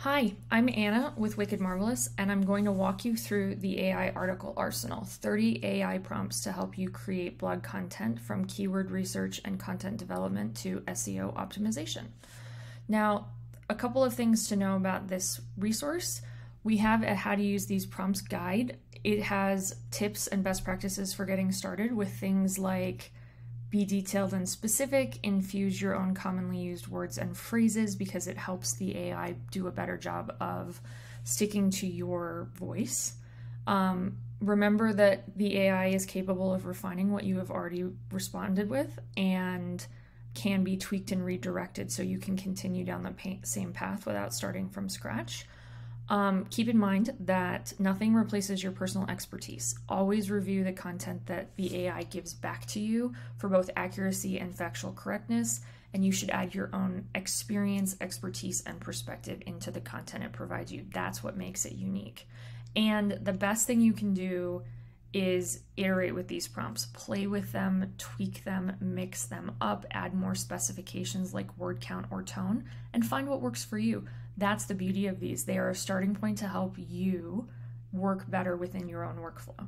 Hi, I'm Anna with Wicked Marvelous, and I'm going to walk you through the AI Article Arsenal, 30 AI prompts to help you create blog content from keyword research and content development to SEO optimization. Now, a couple of things to know about this resource. We have a how to use these prompts guide. It has tips and best practices for getting started with things like be detailed and specific, infuse your own commonly used words and phrases because it helps the AI do a better job of sticking to your voice. Remember that the AI is capable of refining what you have already responded with and can be tweaked and redirected so you can continue down the same path without starting from scratch. Keep in mind that nothing replaces your personal expertise. Always review the content that the AI gives back to you for both accuracy and factual correctness, and you should add your own experience, expertise, and perspective into the content it provides you. That's what makes it unique. And the best thing you can do is iterate with these prompts. Play with them, tweak them, mix them up, add more specifications like word count or tone, and find what works for you. That's the beauty of these. They are a starting point to help you work better within your own workflow.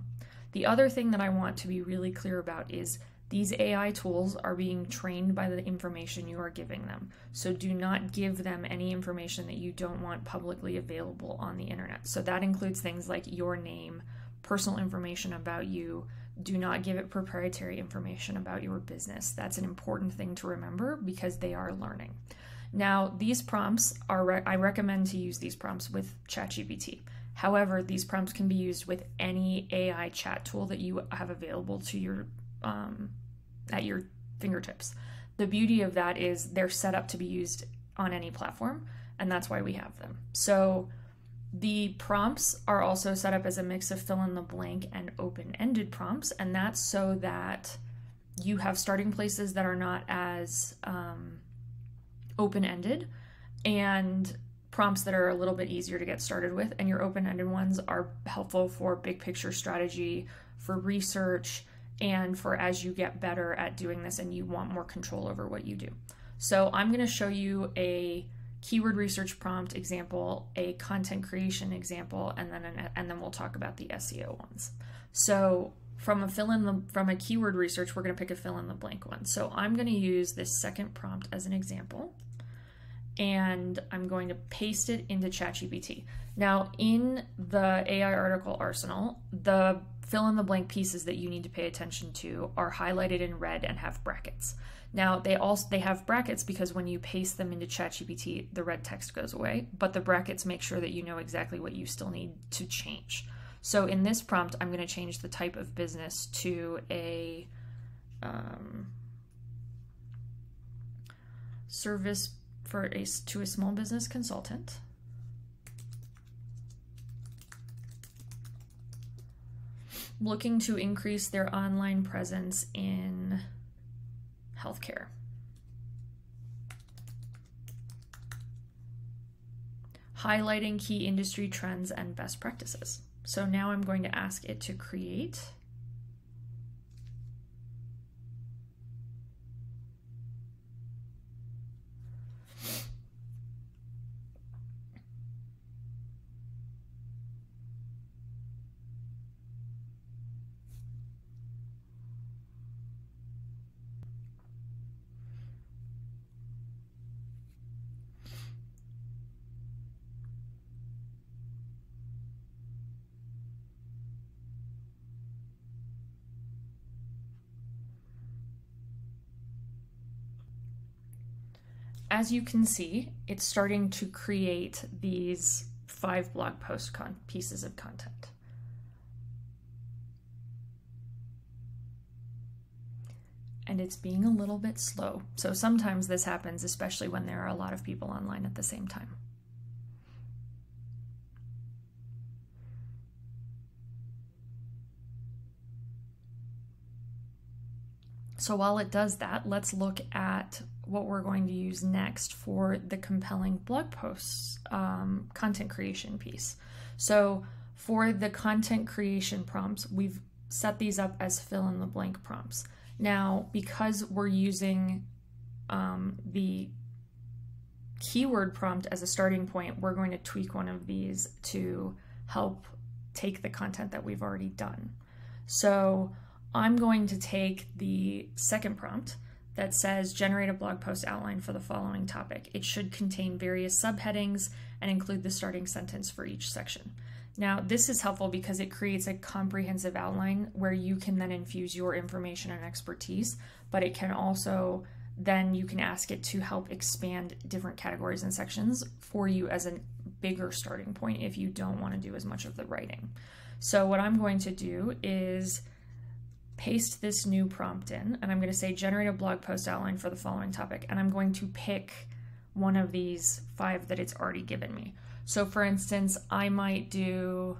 The other thing that I want to be really clear about is these AI tools are being trained by the information you are giving them. So do not give them any information that you don't want publicly available on the internet. So that includes things like your name, personal information about you. Do not give it proprietary information about your business. That's an important thing to remember because they are learning. Now, these prompts I recommend to use these prompts with ChatGPT. However, these prompts can be used with any AI chat tool that you have available to your at your fingertips. The beauty of that is they're set up to be used on any platform, and that's why we have them. So the prompts are also set up as a mix of fill in the blank and open-ended prompts, and that's so that you have starting places that are not as open-ended and prompts that are a little bit easier to get started with, and your open-ended ones are helpful for big picture strategy, for research, and for as you get better at doing this and you want more control over what you do. So I'm going to show you a keyword research prompt example, a content creation example, and then we'll talk about the SEO ones. So from a keyword research, we're going to pick a fill in the blank one. So I'm going to use this second prompt as an example, and I'm going to paste it into ChatGPT. Now, in the AI Article Arsenal, the fill in the blank pieces that you need to pay attention to are highlighted in red and have brackets. Now, they have brackets because when you paste them into ChatGPT, the red text goes away, but the brackets make sure that you know exactly what you still need to change. So in this prompt, I'm going to change the type of business to a service to a small business consultant. Looking to increase their online presence in healthcare. Highlighting key industry trends and best practices. So now I'm going to ask it to create as you can see, it's starting to create these 5 blog post pieces of content. And it's being a little bit slow. So sometimes this happens, especially when there are a lot of people online at the same time. So while it does that, let's look at what we're going to use next for the compelling blog posts content creation piece. So for the content creation prompts, we've set these up as fill in the blank prompts. Now, because we're using the keyword prompt as a starting point, we're going to tweak one of these to help take the content that we've already done. So I'm going to take the second prompt that says generate a blog post outline for the following topic. It should contain various subheadings and include the starting sentence for each section. Now, this is helpful because it creates a comprehensive outline where you can then infuse your information and expertise, but it can also, then you can ask it to help expand different categories and sections for you as a bigger starting point if you don't want to do as much of the writing. So what I'm going to do is paste this new prompt in, and I'm going to say generate a blog post outline for the following topic, and I'm going to pick one of these 5 that it's already given me. So for instance, I might do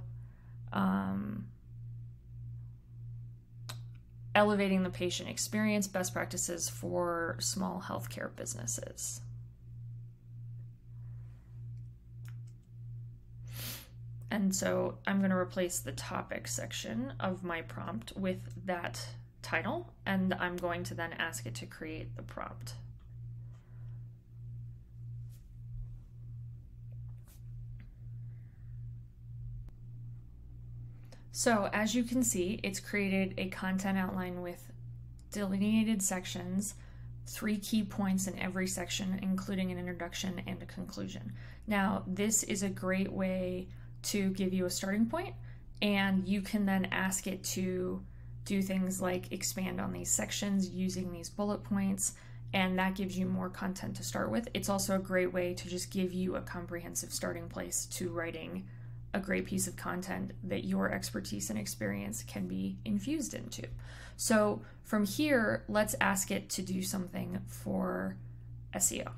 elevating the patient experience, best practices for small healthcare businesses. And so I'm going to replace the topic section of my prompt with that title, and I'm going to then ask it to create the prompt. So as you can see, it's created a content outline with delineated sections, 3 key points in every section, including an introduction and a conclusion. Now, this is a great way to give you a starting point, and you can then ask it to do things like expand on these sections using these bullet points, and that gives you more content to start with. It's also a great way to just give you a comprehensive starting place to writing a great piece of content that your expertise and experience can be infused into. So from here, let's ask it to do something for SEO.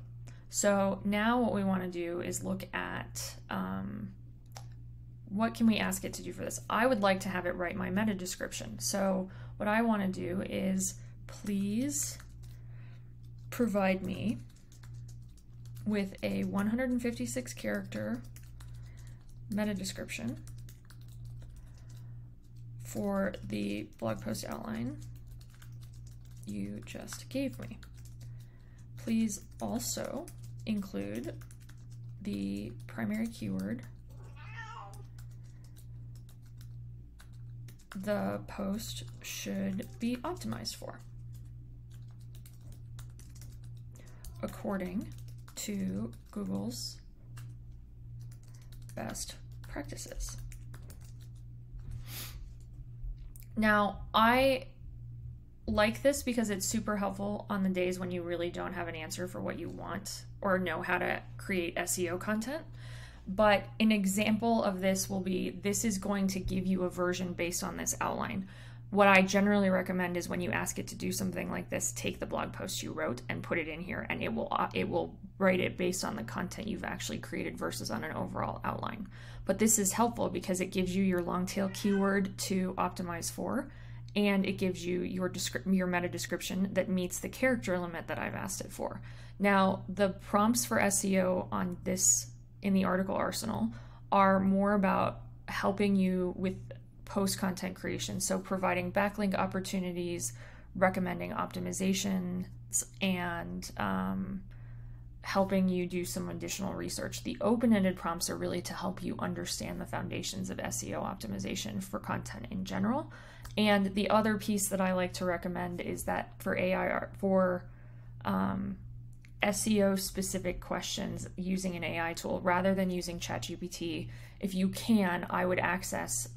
So now what we want to do is look at what can we ask it to do for this? I would like to have it write my meta description. So what I want to do is please provide me with a 156 character meta description for the blog post outline you just gave me. Please also include the primary keyword the post should be optimized for, according to Google's best practices. Now, I like this because it's super helpful on the days when you really don't have an answer for what you want or know how to create SEO content. But an example of this will be, this is going to give you a version based on this outline. What I generally recommend is when you ask it to do something like this, take the blog post you wrote and put it in here, and it will write it based on the content you've actually created versus on an overall outline. But this is helpful because it gives you your long tail keyword to optimize for, and it gives you your meta description that meets the character limit that I've asked it for. Now, the prompts for SEO on this in the article arsenal are more about helping you with post content creation. So providing backlink opportunities, recommending optimizations, and helping you do some additional research. The open-ended prompts are really to help you understand the foundations of SEO optimization for content in general. And the other piece that I like to recommend is that for SEO specific questions using an AI tool rather than using ChatGPT, if you can, I would access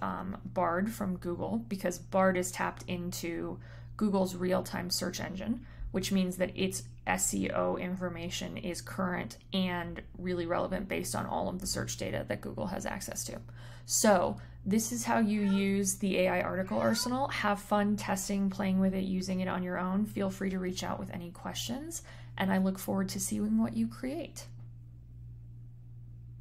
Bard from Google, because Bard is tapped into Google's real-time search engine, which means that its SEO information is current and really relevant based on all of the search data that Google has access to. So this is how you use the AI Article Arsenal. Have fun testing, playing with it, using it on your own. Feel free to reach out with any questions, and I look forward to seeing what you create.